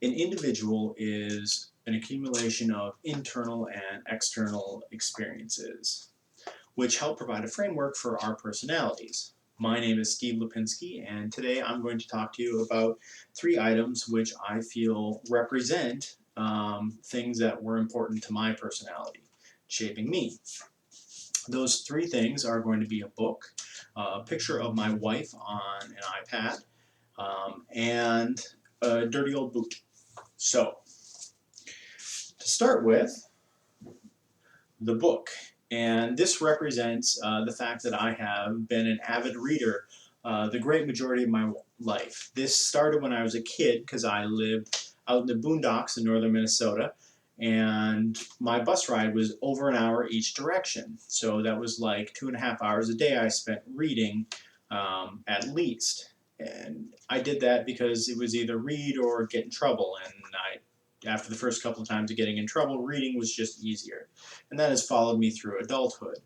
An individual is an accumulation of internal and external experiences, which help provide a framework for our personalities. My name is Steve Lipinski, and today I'm going to talk to you about 3 items which I feel represent things that were important to my personality, shaping me. Those 3 things are going to be a book, a picture of my wife on an iPad, and a dirty old boot. So, to start with, the book. And this represents the fact that I have been an avid reader the great majority of my life. This started when I was a kid because I lived out in the boondocks in northern Minnesota, and my bus ride was over an hour each direction. So that was like 2.5 hours a day I spent reading at least. And I did that because it was either read or get in trouble, and after the first couple of times of getting in trouble, reading was just easier. And that has followed me through adulthood.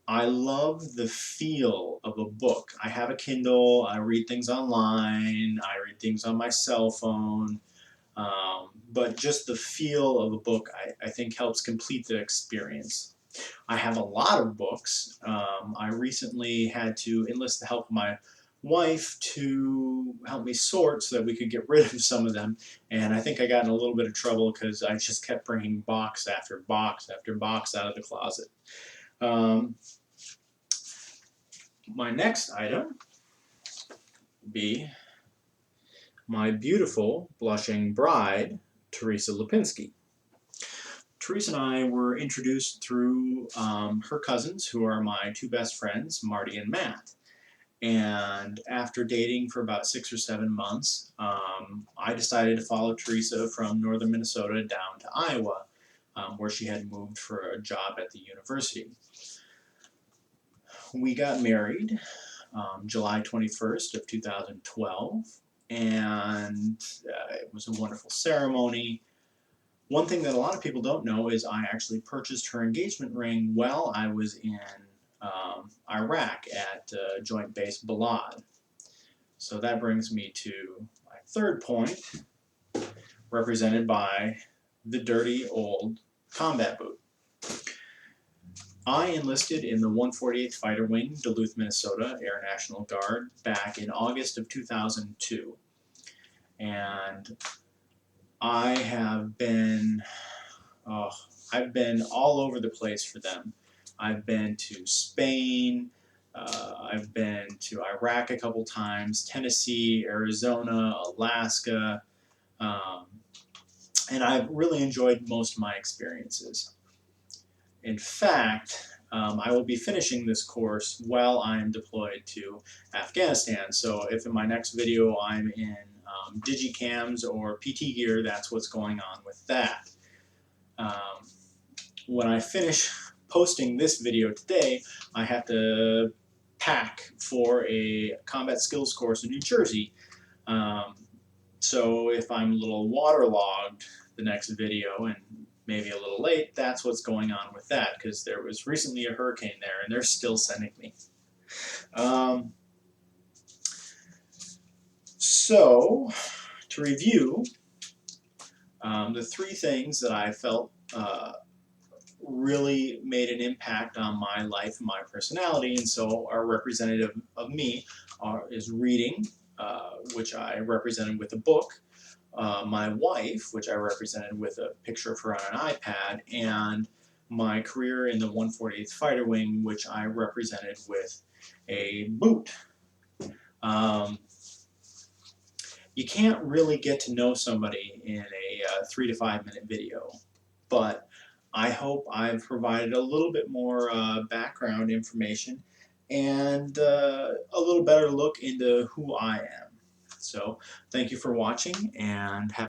I love the feel of a book. I have a Kindle, I read things online, I read things on my cell phone, but just the feel of a book I think helps complete the experience. I have a lot of books. I recently had to enlist the help of my wife to help me sort so that we could get rid of some of them, and I think I got in a little bit of trouble because I just kept bringing box after box after box out of the closet. My next item would be my beautiful blushing bride, Teresa Lipinski. Teresa and I were introduced through her cousins, who are my 2 best friends, Marty and Matt. And after dating for about 6 or 7 months, I decided to follow Teresa from northern Minnesota down to Iowa, where she had moved for a job at the university. We got married July 21st of 2012, and it was a wonderful ceremony. One thing that a lot of people don't know is I actually purchased her engagement ring while I was in Iraq at Joint Base Balad. So that brings me to my 3rd point, represented by the dirty old combat boot. I enlisted in the 148th Fighter Wing, Duluth, Minnesota, Air National Guard, back in August of 2002. And I've been all over the place for them. I've been to Spain, I've been to Iraq a couple times, Tennessee, Arizona, Alaska, and I've really enjoyed most of my experiences. In fact, I will be finishing this course while I'm deployed to Afghanistan. So if in my next video I'm in digicams or PT gear, that's what's going on with that. When I finish posting this video today, I have to pack for a combat skills course in New Jersey. So if I'm a little waterlogged the next video and maybe a little late, that's what's going on with that, because there was recently a hurricane there and they're still sending me. So, to review, the 3 things that I felt really made an impact on my life and my personality, and so are representative of me, is reading, which I represented with a book, my wife, which I represented with a picture of her on an iPad, and my career in the 148th Fighter Wing, which I represented with a boot. You can't really get to know somebody in a 3 to 5 minute video, but I hope I've provided a little bit more background information and a little better look into who I am. So thank you for watching, and have